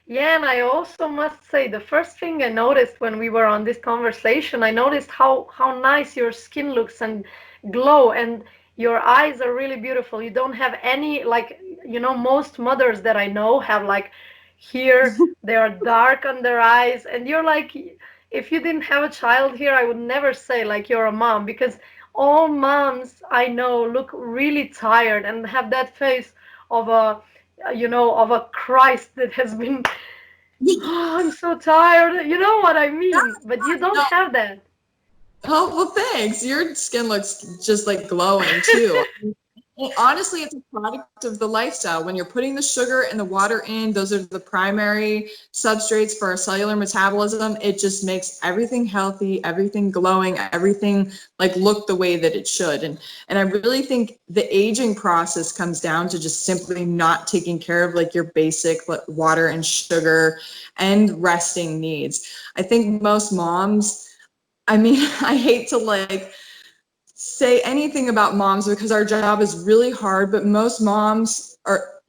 Yeah, and I also must say the first thing I noticed when we were on this conversation, I noticed how nice your skin looks and glow, and your eyes are really beautiful. You don't have any like, most mothers that I know have like here they are dark on their eyes, and you're like, if you didn't have a child here, I would never say like you're a mom, because all moms I know look really tired and have that face of a Christ that has been, oh, I'm so tired. You know what I mean? But you don't No. have that. Oh, well, thanks. Your skin looks just like glowing too. Well, honestly, it's a product of the lifestyle. When you're putting the sugar and the water in, those are the primary substrates for our cellular metabolism. It just makes everything healthy, everything glowing, everything like look the way that it should. And I really think the aging process comes down to just simply not taking care of like your basic like, water and sugar and resting needs. I think most moms, I mean, I hate to like say anything about moms because our job is really hard, but most moms are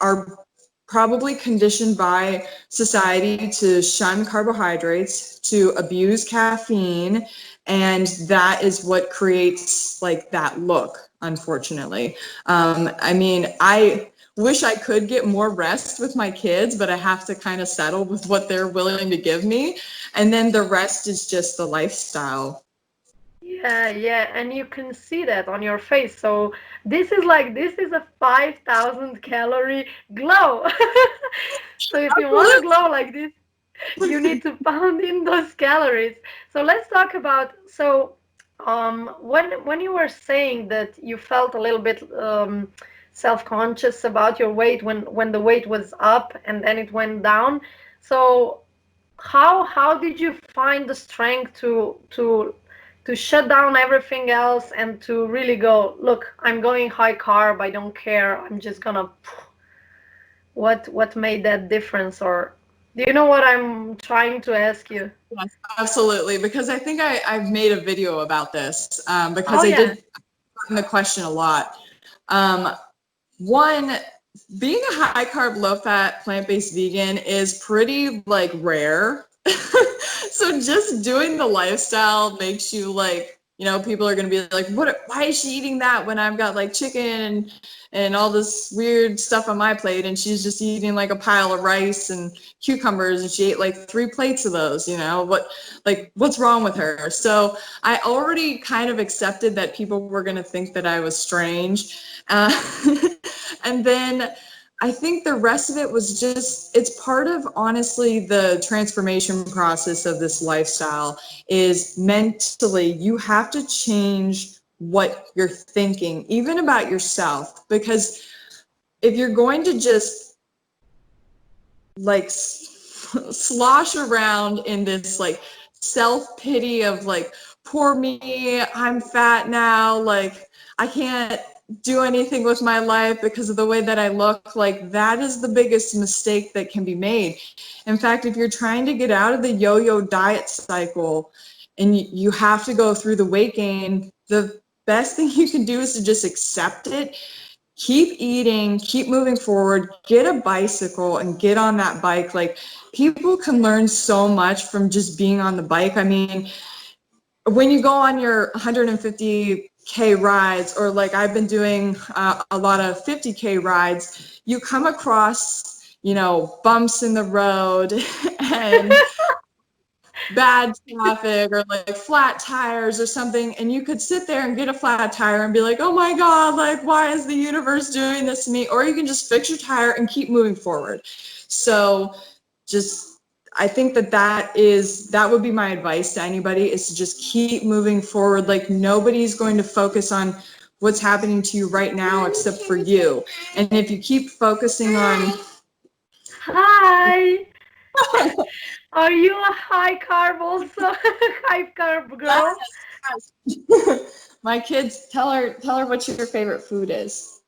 probably conditioned by society to shun carbohydrates, to abuse caffeine, and that is what creates like that look, unfortunately. I mean, I wish I could get more rest with my kids, but I have to kind of settle with what they're willing to give me. And then the rest is just the lifestyle. Yeah, yeah, and you can see that on your face. So this is a 5,000 calorie glow. So if you want to glow like this, you need to pound in those calories. So let's talk about, when you were saying that you felt a little bit self-conscious about your weight when the weight was up and then it went down. So how did you find the strength to shut down everything else and to really go, look, I'm going high carb, I don't care, I'm just gonna, what made that difference? Or do you know what I'm trying to ask you? Yes, absolutely. Because I think I've made a video about this because Oh I yeah. did the question a lot. Um, one, being a high carb, low fat, plant based vegan is pretty like rare. So just doing the lifestyle makes you like, people are going to be like, what, why is she eating that when I've got like chicken and all this weird stuff on my plate, and she's just eating like a pile of rice and cucumbers, and she ate like 3 plates of those, what's wrong with her? So I already kind of accepted that people were going to think that I was strange. uh, and then I think the rest of it was just, it's part of honestly the transformation process of this lifestyle is mentally, you have to change what you're thinking, even about yourself. Because if you're going to just like slosh around in this like self pity of like, poor me, I'm fat now, like I can't do anything with my life because of the way that I look, like that is the biggest mistake that can be made. In fact, if you're trying to get out of the yo-yo diet cycle and you have to go through the weight gain, the best thing you can do is to just accept it, keep eating, keep moving forward, get a bicycle and get on that bike. Like people can learn so much from just being on the bike. I mean, when you go on your 150K rides, or like I've been doing a lot of 50K rides, you come across, bumps in the road and bad traffic or like flat tires or something, and you could sit there and get a flat tire and be like, oh my god, like why is the universe doing this to me? Or you can just fix your tire and keep moving forward. So just, I think that would be my advice to anybody, is to just keep moving forward. Like nobody's going to focus on what's happening to you right now except for you. And if you keep focusing on Hi. Are you a high carb also? High carb girl? my kids, tell her what your favorite food is.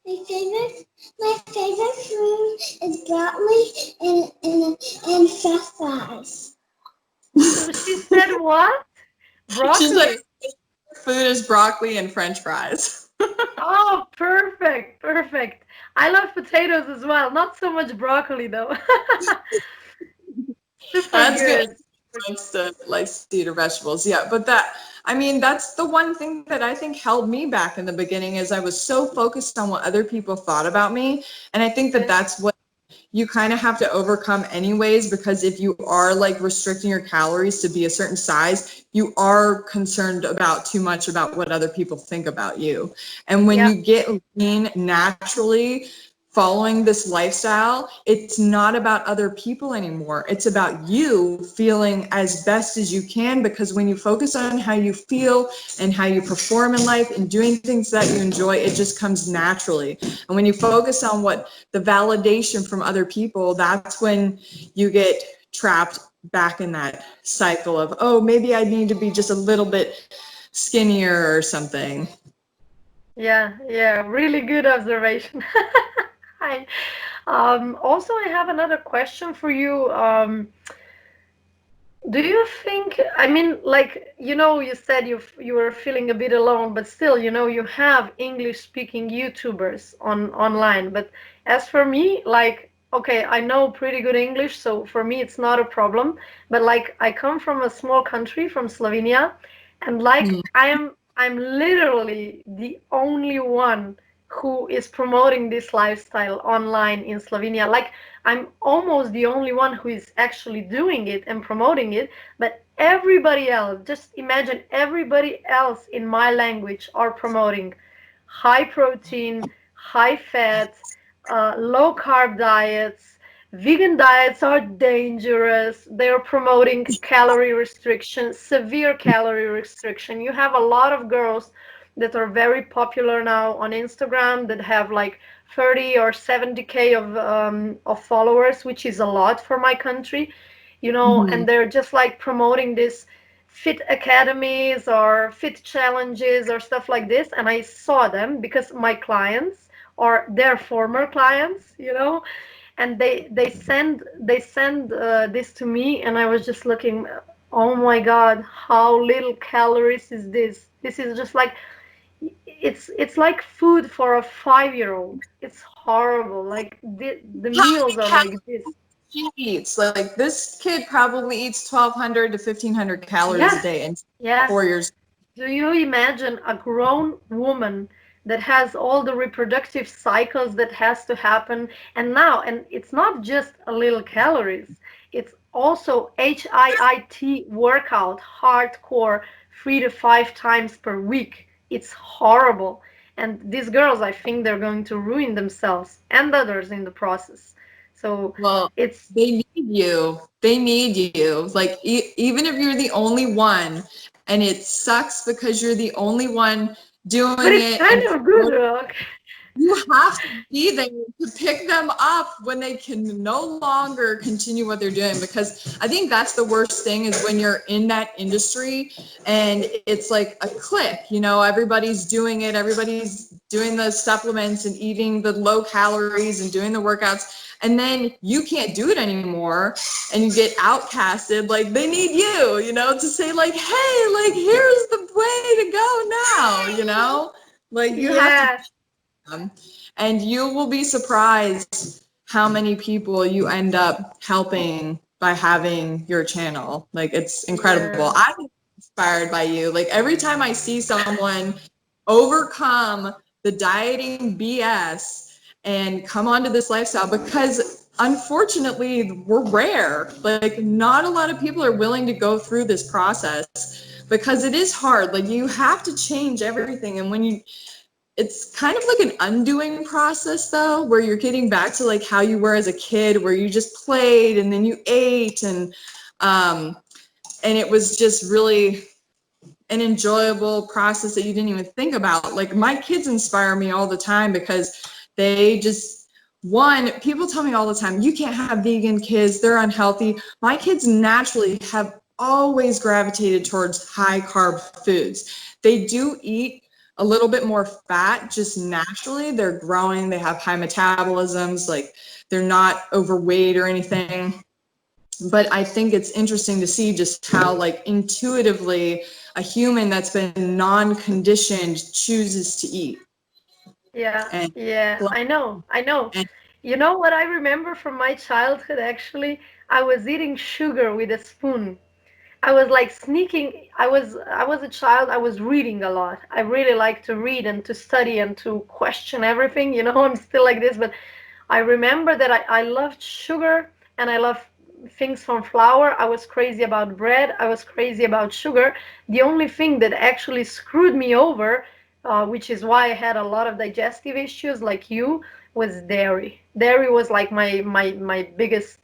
My favorite food is broccoli and french fries. So she said what? She's like, Broccoli. food is broccoli and french fries. Oh, perfect, perfect. I love potatoes as well. Not so much broccoli though. Super That's good. good. Likes to eat her vegetables. Yeah, but that, I mean, that's the one thing that I think held me back in the beginning is I was so focused on what other people thought about me. And I think that Yeah. that's what you kind of have to overcome anyways, because if you are like restricting your calories to be a certain size, you are concerned about too much about what other people think about you. And when Yeah. you get lean naturally, following this lifestyle, it's not about other people anymore. It's about you feeling as best as you can, because when you focus on how you feel and how you perform in life and doing things that you enjoy, it just comes naturally. And when you focus on what the validation from other people, that's when you get trapped back in that cycle of, oh, maybe I need to be just a little bit skinnier or something. Yeah. Yeah. Really good observation. Hi. Also, I have another question for you. Do you think, I mean, like, you said you were feeling a bit alone, but still, you have English speaking YouTubers online. But as for me, like, okay, I know pretty good English, so for me it's not a problem. But like, I come from a small country, from Slovenia, and like, Hmm. I'm literally the only one who is promoting this lifestyle online in Slovenia. Like, I'm almost the only one who is actually doing it and promoting it, but everybody else, just imagine everybody else in my language are promoting high protein, high fat, low carb diets. Vegan diets are dangerous. They're promoting calorie restriction, severe calorie restriction. You have a lot of girls that are very popular now on Instagram that have like 30 or 70K of followers, which is a lot for my country, Mhm. and they're just like promoting this fit academies or fit challenges or stuff like this. And I saw them because my clients or their former clients, and they send this to me, and I was just looking, oh my God, how little calories is this? This is just like, it's like food for a 5-year-old. It's horrible. Like the How meals many are like this. she eats? Like this kid probably eats 1,200 to 1,500 calories a Yes, day, and yes. 4 years. Do you imagine a grown woman that has all the reproductive cycles that has to happen? And it's not just a little calories. It's also HIIT workout, hardcore, 3 to 5 times per week. It's horrible. And these girls, I think they're going to ruin themselves and others in the process. So Well, it's, they need you. They need you. Like even if you're the only one, and it sucks because you're the only one but doing it's it, kind and of good, Rock. you have to be there to pick them up when they can no longer continue what they're doing. Because I think that's the worst thing is when you're in that industry and it's like a clique, everybody's doing it, everybody's doing the supplements and eating the low calories and doing the workouts. And then you can't do it anymore and you get outcasted. Like they need you, to say like, hey, like here's the way to go now. Like you have to Yes, and you will be surprised how many people you end up helping by having your channel. Like it's incredible. yeah. I'm inspired by you. Like every time I see someone overcome the dieting BS and come onto this lifestyle, because unfortunately we're rare. Like not a lot of people are willing to go through this process because it is hard. Like you have to change everything. And when you it's kind of like an undoing process though, where you're getting back to like how you were as a kid, where you just played and then you ate um and it was just really an enjoyable process that you didn't even think about. Like my kids inspire me all the time because they just people tell me all the time, you can't have vegan kids, they're unhealthy. My kids naturally have always gravitated towards high carb foods. They do eat a little bit more fat just naturally. They're growing, they have high metabolisms, like they're not overweight or anything. But I think it's interesting to see just how like intuitively a human that's been non-conditioned chooses to eat. Yeah, And yeah, I know, I know. and You know what I remember from my childhood actually? I was eating sugar with a spoon. I was like sneaking. I was a child. I was reading a lot. I really like to read and to study and to question everything. I'm still like this, but I remember that I loved sugar and I love things from flour. I was crazy about bread. I was crazy about sugar. The only thing that actually screwed me over, which is why I had a lot of digestive issues like you, was dairy. Dairy was like my biggest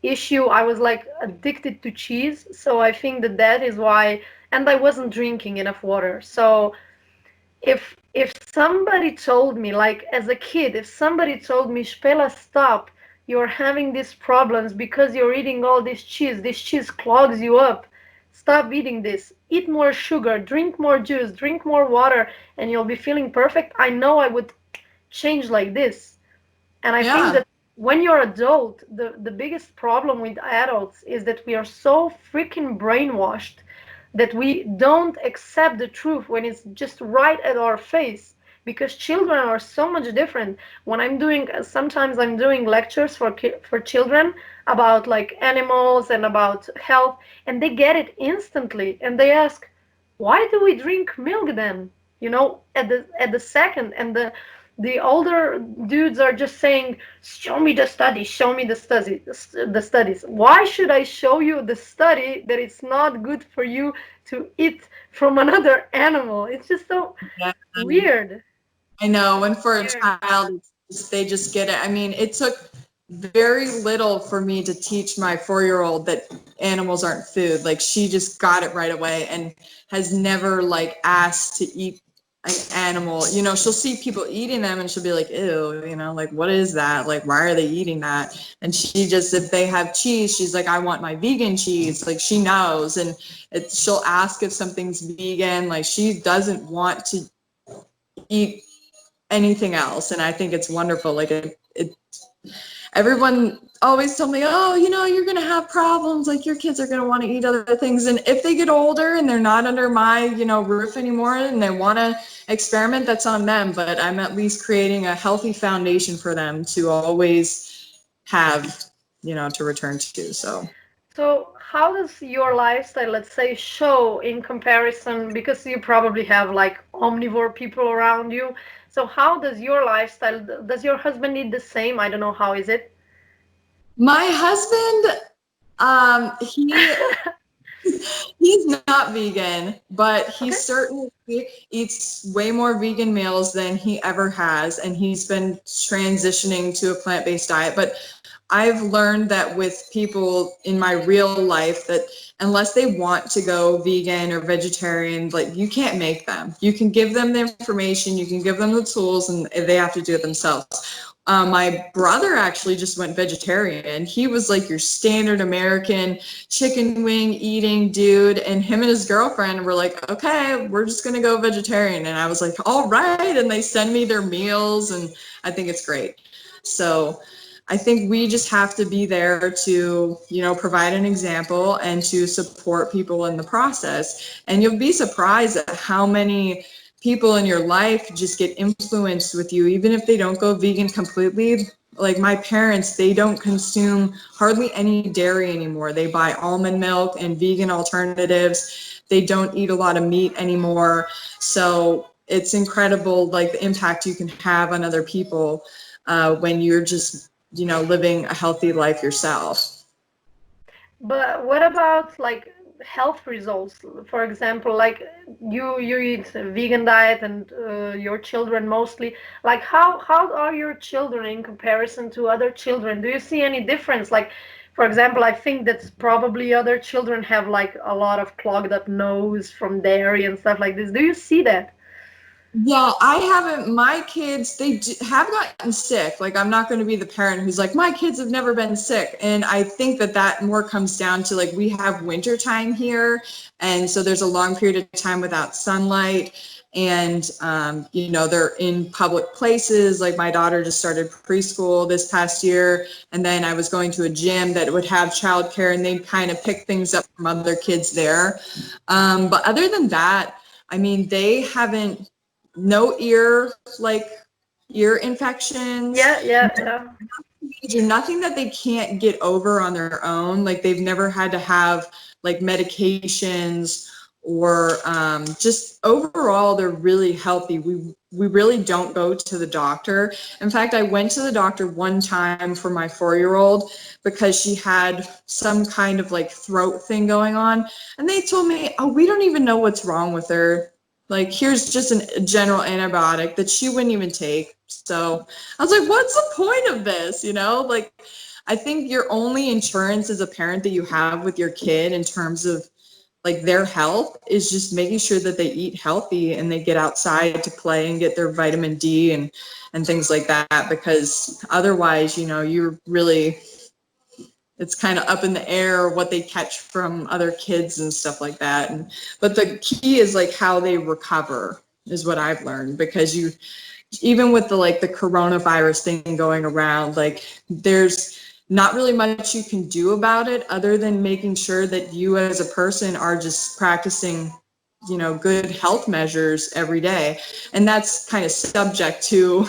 issue. I was like addicted to cheese. So I think that that is why, and I wasn't drinking enough water. So if somebody told me, like as a kid, if somebody told me, Spela, stop, you're having these problems because you're eating all this cheese clogs you up, stop eating this, eat more sugar, drink more juice, drink more water, and you'll be feeling perfect, I know I would change like this. And I think Yeah. that when you're adult, the biggest problem with adults is that we are so freaking brainwashed that we don't accept the truth when it's just right at our face, because children are so much different. When sometimes I'm doing lectures for children about like animals and about health, and they get it instantly and they ask, why do we drink milk then, at the second, and the older dudes are just saying, show me the studies, show me the studies. Why should I show you the study that it's not good for you to eat from another animal? It's just so Yeah. weird. I know. And for a Weird. child, they just get it. I mean, it took very little for me to teach my 4-year-old that animals aren't food. Like she just got it right away and has never like asked to eat an animal. She'll see people eating them and she'll be like, ew, like what is that? Like why are they eating that? And she just, if they have cheese, she's like, I want my vegan cheese. Like she knows, and she'll ask if something's vegan. Like she doesn't want to eat anything else, and I think it's wonderful. Like everyone always told me, oh, you're going to have problems, like your kids are going to want to eat other things, and if they get older and they're not under my roof anymore and they want to experiment, that's on them, but I'm at least creating a healthy foundation for them to always have to return to. So how does your lifestyle, let's say, show in comparison? Because you probably have like omnivore people around you. So how does your lifestyle, does your husband eat the same? I don't know, how is it? My husband, he he's not vegan, but he Okay. certainly eats way more vegan meals than he ever has, and he's been transitioning to a plant-based diet. But I've learned that with people in my real life that unless they want to go vegan or vegetarian, like you can't make them. You can give them the information, you can give them the tools, and they have to do it themselves. My brother actually just went vegetarian. He was like your standard American chicken wing eating dude, and him and his girlfriend were like, okay, we're just gonna go vegetarian. And I was like, all right. And they send me their meals, and I think it's great. So I think we just have to be there to, provide an example and to support people in the process. And you'll be surprised at how many people in your life just get influenced with you, even if they don't go vegan completely. Like my parents, they don't consume hardly any dairy anymore. They buy almond milk and vegan alternatives. They don't eat a lot of meat anymore. So it's incredible, like the impact you can have on other people when you're just living a healthy life yourself. But what about like health results? For example, like you eat a vegan diet and your children mostly. Like how are your children in comparison to other children? Do you see any difference? Like, for example, I think that probably other children have like a lot of clogged up nose from dairy and stuff like this. Do you see that? Yeah, I haven't. My kids, have gotten sick. Like, I'm not going to be the parent who's like, my kids have never been sick. And I think that more comes down to like, we have winter time here. And so there's a long period of time without sunlight. And, they're in public places. Like, my daughter just started preschool this past year. And then I was going to a gym that would have childcare, and they'd kind of pick things up from other kids there. But other than that, I mean, they haven't no ear like ear infections, Yeah, yeah, yeah. nothing that they can't get over on their own. Like they've never had to have like medications or just overall they're really healthy. We really don't go to the doctor. In fact, I went to the doctor one time for my 4-year-old because she had some kind of like throat thing going on, and they told me, oh, we don't even know what's wrong with her. Like, here's just a general antibiotic that she wouldn't even take. So I was like, what's the point of this? You know, like, I think your only insurance as a parent that you have with your kid in terms of like their health is just making sure that they eat healthy and they get outside to play and get their vitamin D and things like that, because otherwise, you know, you're really, it's kind of up in the air what they catch from other kids and stuff like that. But the key is like how they recover is what I've learned, because you, even with the like the coronavirus thing going around, like there's not really much you can do about it other than making sure that you as a person are just practicing, you know, good health measures every day. And that's kind of subject to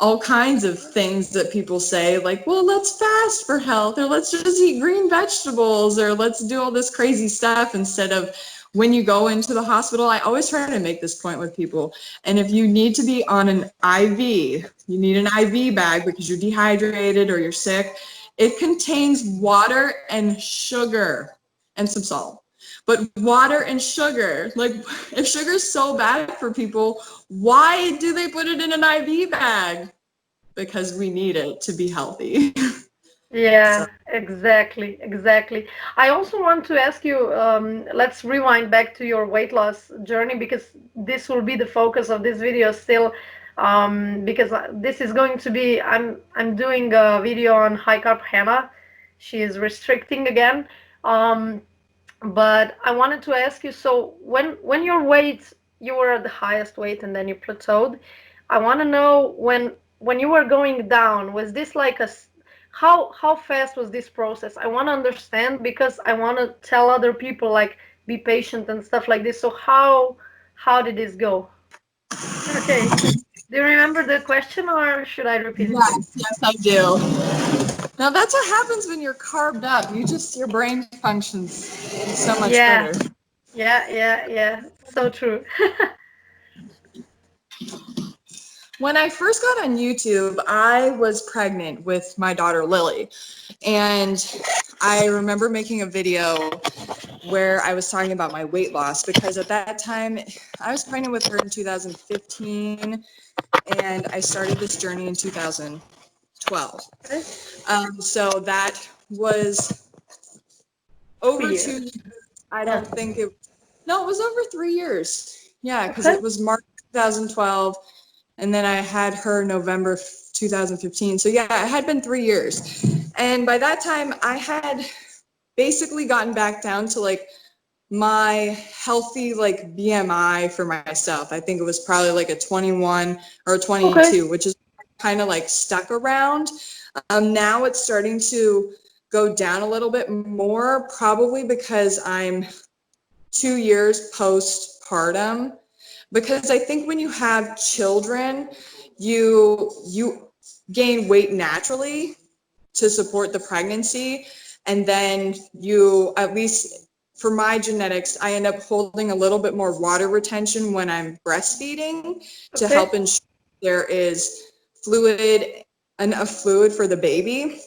all kinds of things that people say, like, well, let's fast for health, or let's just eat green vegetables, or let's do all this crazy stuff instead of, when you go into the hospital, I always try to make this point with people. And if you need to be on an IV, you need an IV bag because you're dehydrated or you're sick, it contains water and sugar and some salt. But water and sugar, like if sugar is so bad for people, why do they put it in an IV bag? Because we need it to be healthy. So, Yeah, exactly, exactly. I also want to ask you, let's rewind back to your weight loss journey, because this will be the focus of this video still, because this is going to be, I'm doing a video on high carb Hannah. She is restricting again. Um, but I wanted to ask you, so when your weight, you were at the highest weight and then you plateaued. I want to know when you were going down, was this like how fast was this process? I want to understand because I want to tell other people like be patient and stuff like this. So how did this go? Okay. Do you remember the question or should I repeat it, please? yes, I do. Now that's what happens when you're carved up. You just, your brain functions so much Yeah, better. yeah, yeah, yeah. So true. When I first got on YouTube, I was pregnant with my daughter Lily. And I remember making a video where I was talking about my weight loss, because at that time I was pregnant with her in 2015 and I started this journey in 2012. Okay. So that was 2 over years. 2 years. I Yeah. don't think it, no, it was over 3 years. Yeah, because Okay. it was March 2012 and then I had her November 2015. So yeah, it had been 3 years. And by that time I had basically gotten back down to like my healthy like BMI for myself. I think it was probably like a 21 or a Okay. 22, which is kind of like stuck around. Now it's starting to go down a little bit more, probably because I'm 2 years postpartum. Because I think when you have children, you gain weight naturally to support the pregnancy, and then you, at least for my genetics, I end up holding a little bit more water retention when I'm breastfeeding to Okay. help ensure there is fluid, enough fluid for the baby.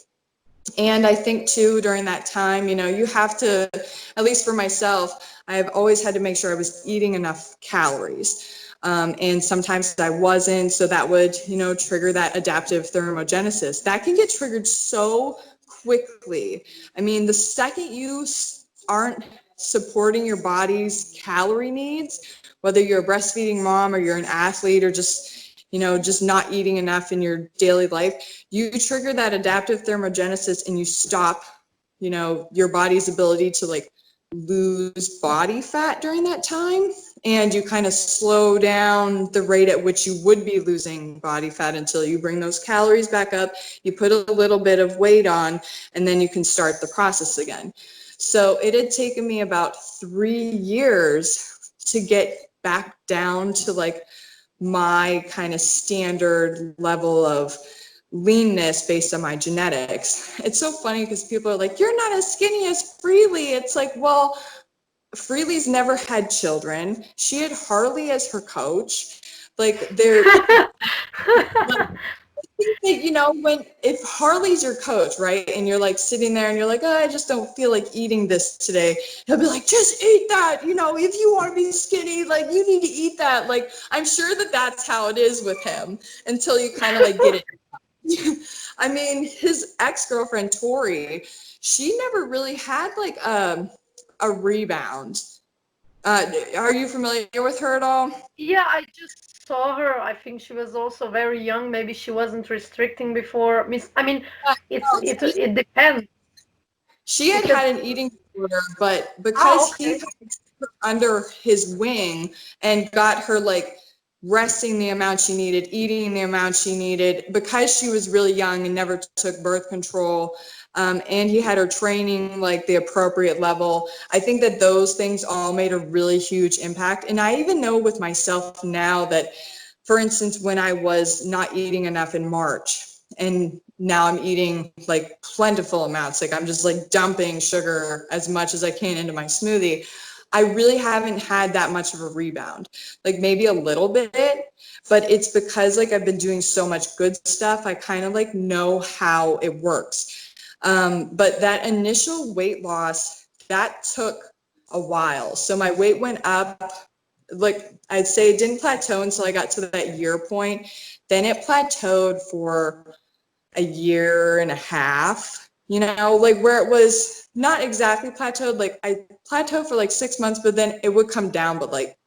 And I think too, during that time, you know, you have to, at least for myself, I've always had to make sure I was eating enough calories. And sometimes I wasn't, so that would, you know, trigger that adaptive thermogenesis. That can get triggered so quickly. I mean, the second you aren't supporting your body's calorie needs, whether you're a breastfeeding mom or you're an athlete or just, you know, just not eating enough in your daily life, you trigger that adaptive thermogenesis and you stop, you know, your body's ability to like lose body fat during that time, and you kind of slow down the rate at which you would be losing body fat until you bring those calories back up, you put a little bit of weight on, and then you can start the process again. So it had taken me about 3 years to get back down to like my kind of standard level of leanness based on my genetics. It's so funny because people are like, you're not as skinny as Freely. It's like, well, Freely's never had children. She had Harley as her coach. Like they're like, you know, when if Harley's your coach, right, and you're like sitting there and you're like, oh, I just don't feel like eating this today, he'll be like, just eat that. You know, if you want to be skinny, like you need to eat that. Like I'm sure that that's how it is with him until you kind of like get it. I mean, his ex-girlfriend Tori, she never really had like a rebound. Are you familiar with her at all? Yeah, I just saw her. I think she was also very young. Maybe she wasn't restricting before. I mean, No, it depends she had because had an eating disorder, but oh, because he okay. took her under his wing and got her like resting the amount she needed, eating the amount she needed, because she was really young and never took birth control, and he had her training like the appropriate level. I think that those things all made a really huge impact. And I even know with myself now that, for instance, when I was not eating enough in March, and now I'm eating like plentiful amounts, like I'm just like dumping sugar as much as I can into my smoothie, I really haven't had that much of a rebound, like maybe a little bit, but it's because like I've been doing so much good stuff. I kind of like know how it works. But that initial weight loss, that took a while. So my weight went up, like I'd say it didn't plateau until I got to that year point. Then it plateaued for a year and a half, you know, like where it was not exactly plateaued. Like I plateaued for like 6 months, but then it would come down, but like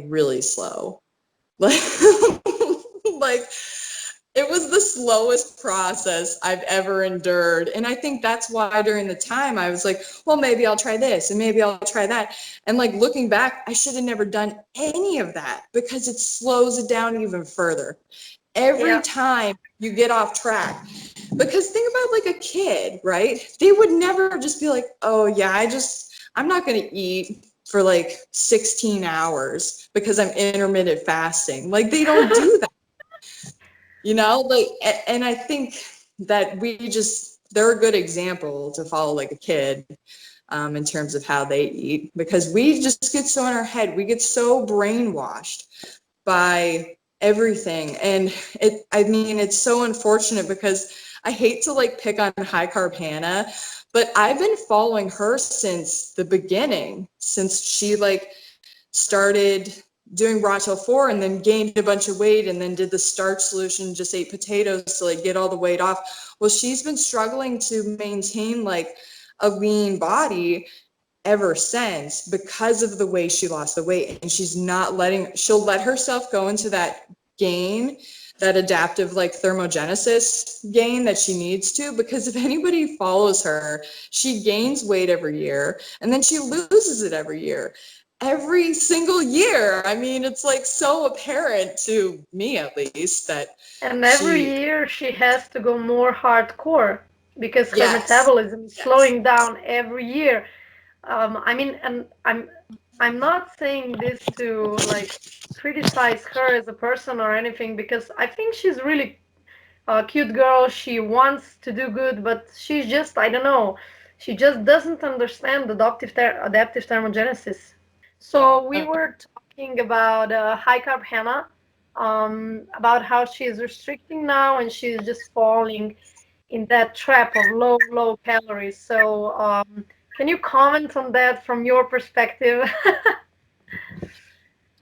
really slow. Like like it was the slowest process I've ever endured. And I think that's why during the time I was like, well, maybe I'll try this and maybe I'll try that. And like looking back, I should have never done any of that because it slows it down even further every Yeah. time you get off track. Because think about like a kid, right? They would never just be like, oh yeah, I'm not going to eat for like 16 hours because I'm intermittent fasting. Like they don't do that, you know? Like, and I think that they're a good example to follow like a kid, in terms of how they eat, because we just get so in our head, we get so brainwashed by everything. And I mean, it's so unfortunate because I hate to like pick on high carb Hannah, but I've been following her since the beginning, since she like started doing raw till 4 and then gained a bunch of weight and then did the starch solution, just ate potatoes to like get all the weight off. Well, she's been struggling to maintain like a lean body ever since because of the way she lost the weight. And she'll let herself go into that gain, that adaptive like thermogenesis gain that she needs to, because if anybody follows her, she gains weight every year and then she loses it every single year. I mean, it's like so apparent to me at least that And every she, year she has to go more hardcore because her yes, metabolism is yes. slowing down every year. I mean, and I'm not saying this to like criticize her as a person or anything because I think she's really a cute girl. She wants to do good, but she's just, I don't know, she just doesn't understand adaptive thermogenesis. So we were talking about high carb Hannah, about how she is restricting now and she's just falling in that trap of low calories. So can you comment on that from your perspective?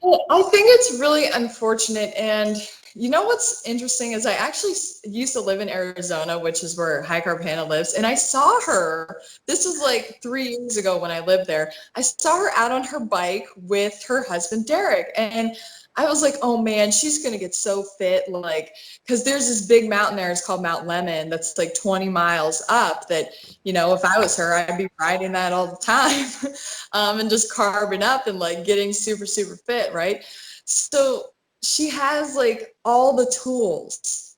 Well, I think it's really unfortunate. And you know what's interesting is I actually used to live in Arizona, which is where High Carb Hannah lives. And I saw her, this was like 3 years ago when I lived there. I saw her out on her bike with her husband, Derek. And I was like, oh man, she's going to get so fit. Like, because there's this big mountain there, it's called Mount Lemon, that's like 20 miles up that, you know, if I was her, I'd be riding that all the time. And just carbing up and like getting super, super fit, right? So she has like all the tools.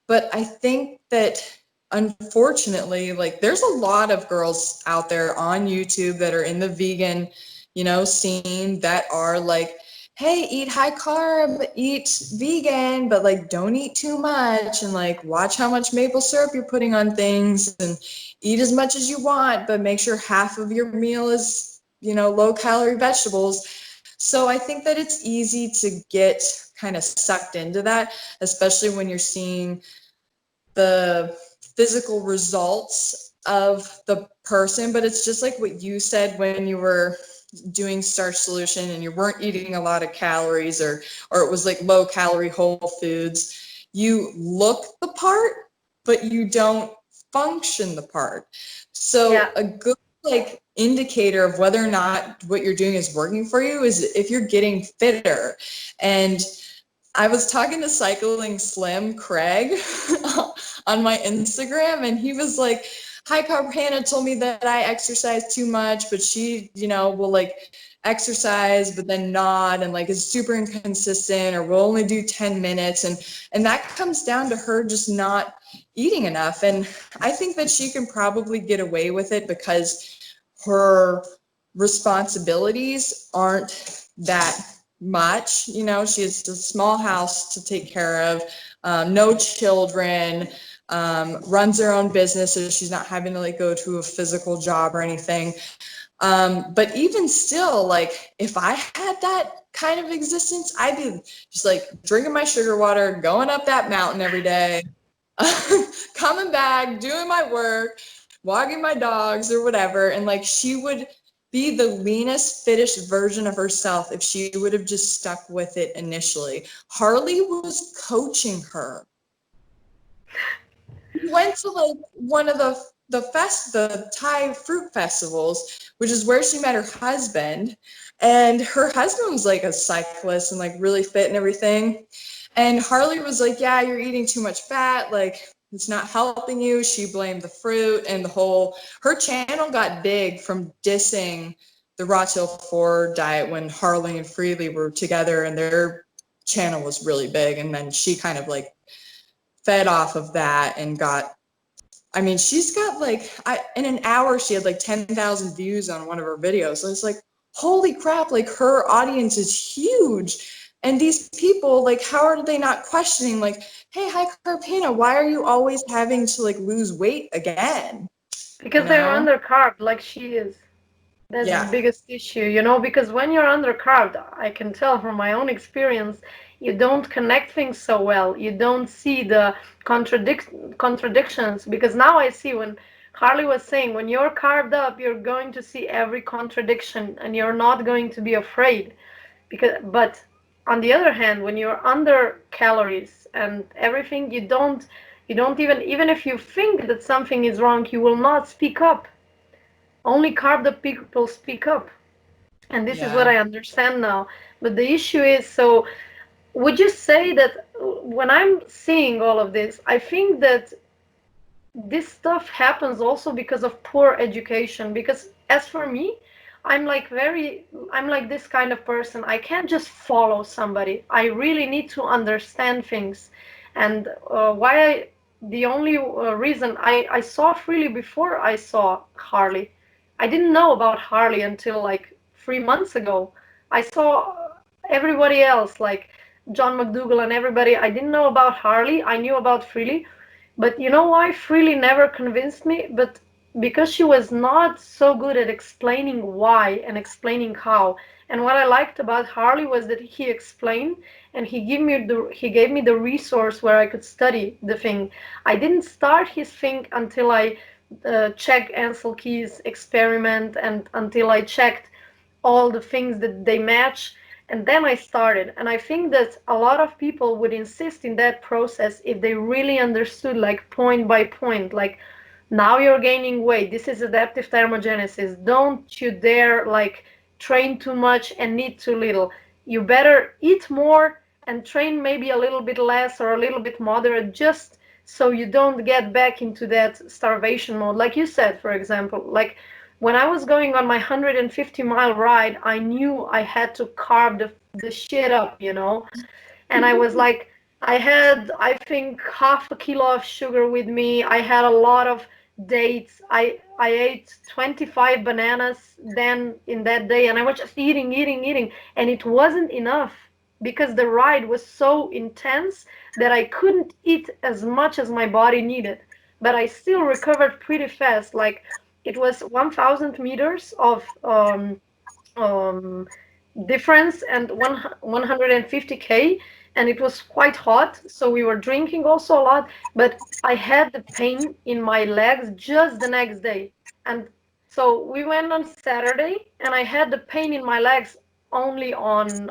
But I think that unfortunately, like there's a lot of girls out there on YouTube that are in the vegan, you know, scene that are like hey, eat high carb, eat vegan, but like don't eat too much, and like watch how much maple syrup you're putting on things, and eat as much as you want, but make sure half of your meal is, low calorie vegetables. So I think that it's easy to get kind of sucked into that, especially when you're seeing the physical results of the person. But it's just like what you said when you were doing starch solution and you weren't eating a lot of calories, or it was like low calorie whole foods. You look the part, but you don't function the part. Yeah. So a good like indicator of whether or not what you're doing is working for you is if you're getting fitter. And I was talking to Cycling Slim Craig on my Instagram, and he was like, "Hi, Carb Hannah told me that I exercise too much, but she, will like exercise, but then not, and like is super inconsistent, or will only do 10 minutes." And that comes down to her just not eating enough. And I think that she can probably get away with it because her responsibilities aren't that much. She has a small house to take care of, no children, runs her own business, so she's not having to like go to a physical job or anything. But even still, like if I had that kind of existence, I'd be just like drinking my sugar water, going up that mountain every day, coming back, doing my work, walking my dogs or whatever. And like she would be the leanest, fittest version of herself if she would have just stuck with it initially. Harley was coaching her. We went to like one of the Thai fruit festivals, which is where she met her husband. And her husband was like a cyclist and like really fit and everything. And Harley was like, "Yeah, you're eating too much fat. Like it's not helping you." She blamed the fruit and her channel got big from dissing the Raw Till 4 diet when Harley and Freely were together, and their channel was really big. And then she kind of like fed off of that and she's got like, in an hour, she had like 10,000 views on one of her videos. So it's like, holy crap, like her audience is huge. And these people, like, how are they not questioning, like, hey, hi, Carpena, why are you always having to like lose weight again? You Because they're know? undercarved like she is. That's the Yeah. biggest issue, because when you're undercarved, I can tell from my own experience, you don't connect things so well. You don't see the contradictions. Because now I see when Harley was saying, when you're carved up, you're going to see every contradiction and you're not going to be afraid. But on the other hand, when you're under calories and everything, you don't even if you think that something is wrong, you will not speak up. Only carved up people speak up. And this is what Yeah. I understand now. But the issue is, so would you say that when I'm seeing all of this, I think that this stuff happens also because of poor education? Because as for me, I'm like this kind of person. I can't just follow somebody. I really need to understand things. And the only reason I saw Freely before I saw Harley. I didn't know about Harley until like 3 months ago. I saw everybody else, like John McDougall and everybody. I didn't know about Harley. I knew about Freely. But you know why Freely never convinced me? But because she was not so good at explaining why and explaining how. And what I liked about Harley was that he explained and he gave me the resource where I could study the thing. I didn't start his thing until I checked Ansel Keys' experiment and until I checked all the things that they match, and then I started. And I think that a lot of people would insist in that process if they really understood, like point by point, like now you're gaining weight, this is adaptive thermogenesis, don't you dare like train too much and eat too little. You better eat more and train maybe a little bit less or a little bit moderate, just so you don't get back into that starvation mode. Like you said, for example, like when I was going on my 150-mile ride, I knew I had to carb the shit up. And I was like, I had, I think, half a kilo of sugar with me. I had a lot of dates. I ate 25 bananas then in that day, and I was just eating, eating, eating, and it wasn't enough because the ride was so intense that I couldn't eat as much as my body needed. But I still recovered pretty fast. Like it was 1,000 meters of um, difference and 150K, and it was quite hot, so we were drinking also a lot, but I had the pain in my legs just the next day. And so we went on Saturday, and I had the pain in my legs only on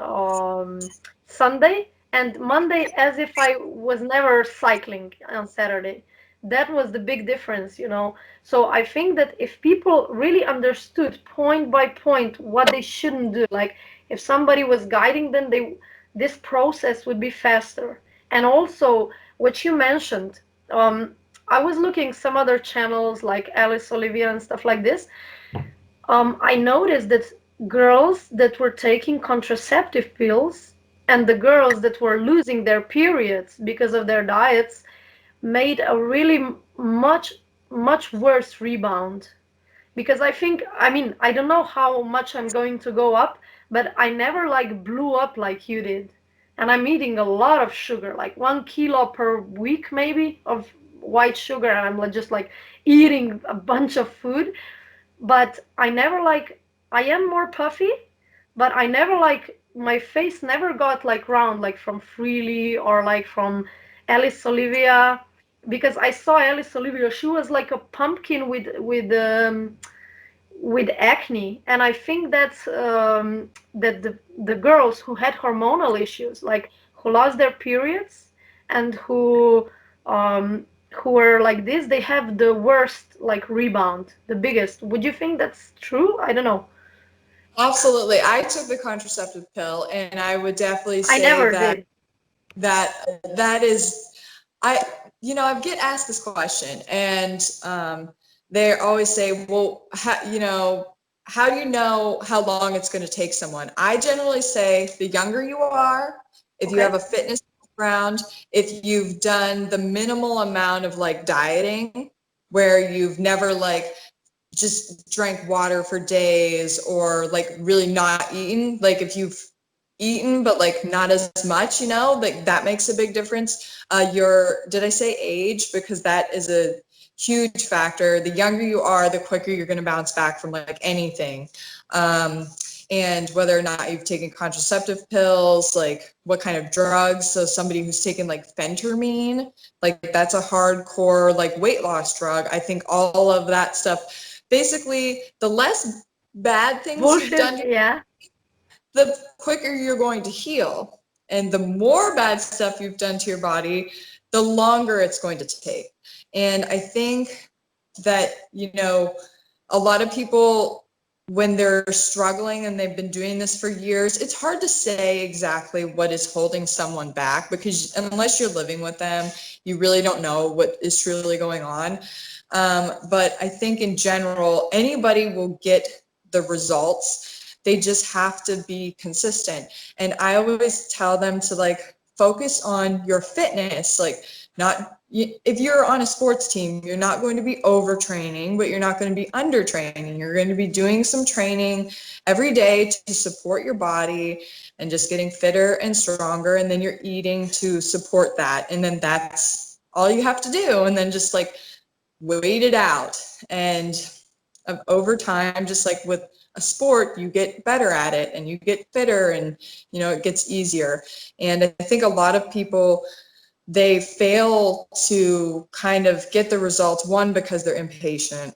Sunday and Monday, as if I was never cycling on Saturday. That was the big difference, you know. So I think that if people really understood point by point what they shouldn't do, like if somebody was guiding them, this process would be faster. And also what you mentioned, I was looking some other channels like Alice Olivia and stuff like this. I noticed that girls that were taking contraceptive pills and the girls that were losing their periods because of their diets made a really much worse rebound. Because I think, I mean, I don't know how much I'm going to go up, but I never like blew up like you did. And I'm eating a lot of sugar, like 1 kilo per week maybe of white sugar, and I'm just like eating a bunch of food. But I never like, I am more puffy, but I never like, my face never got like round, like from Freely or like from Alice Olivia, because I saw Alice Olivia, she was like a pumpkin with acne, and I think that's that the girls who had hormonal issues, like who lost their periods and who were like this, they have the worst like rebound, the biggest. Would you think that's true? I don't know. Absolutely. I took the contraceptive pill, and I would definitely I say never that did. that is, I, I get asked this question, and they always say, well, how do you know how long it's going to take someone? I generally say the younger you are, if you have Okay. a fitness background, if you've done the minimal amount of like dieting, where you've never like just drank water for days, or like really not eaten, like if you've eaten but like not as much, like that makes a big difference. Your, did I say age? Because that is a huge factor. The younger you are, the quicker you're going to bounce back from like anything. um, and whether or not you've taken contraceptive pills, like what kind of drugs. So somebody who's taken like phentermine, like that's a hardcore like weight loss drug. I think all of that stuff, basically the less bad things you've Bullshit. done, Yeah. the quicker you're going to heal. And the more bad stuff you've done to your body, the longer it's going to take. And I think that, a lot of people, when they're struggling and they've been doing this for years, it's hard to say exactly what is holding someone back, because unless you're living with them, you really don't know what is truly going on. But I think in general, anybody will get the results. They just have to be consistent. And I always tell them to like focus on your fitness, like not, if you're on a sports team, you're not going to be overtraining, but you're not going to be undertraining. You're going to be doing some training every day to support your body and just getting fitter and stronger. And then you're eating to support that. And then that's all you have to do. And then just like wait it out. And over time, just like with a sport, you get better at it and you get fitter, and it gets easier. And I think a lot of people, they fail to kind of get the results, one, because they're impatient.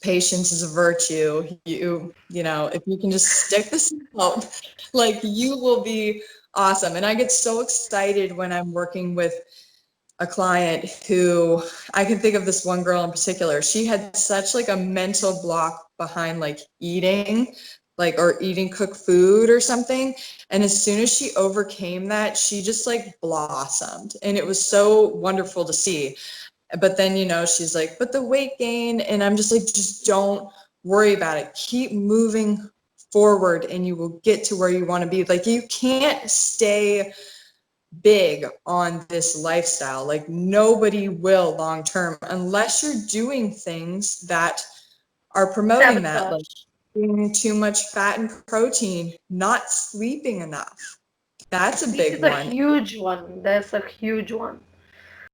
Patience is a virtue. If you can just stick this out, like, you will be awesome. And I get so excited when I'm working with a client who, I can think of this one girl in particular. She had such like a mental block behind like eating, like, or eating cooked food or something. And as soon as she overcame that, she just like blossomed. And it was so wonderful to see. But then, she's like, but the weight gain. And I'm just like, just don't worry about it. Keep moving forward and you will get to where you want to be. Like, you can't stay big on this lifestyle. Like nobody will long term unless you're doing things that are promoting that, like Sabotage. eating too much fat and protein, not sleeping enough. That's a This big is a one. huge one. That's a huge one.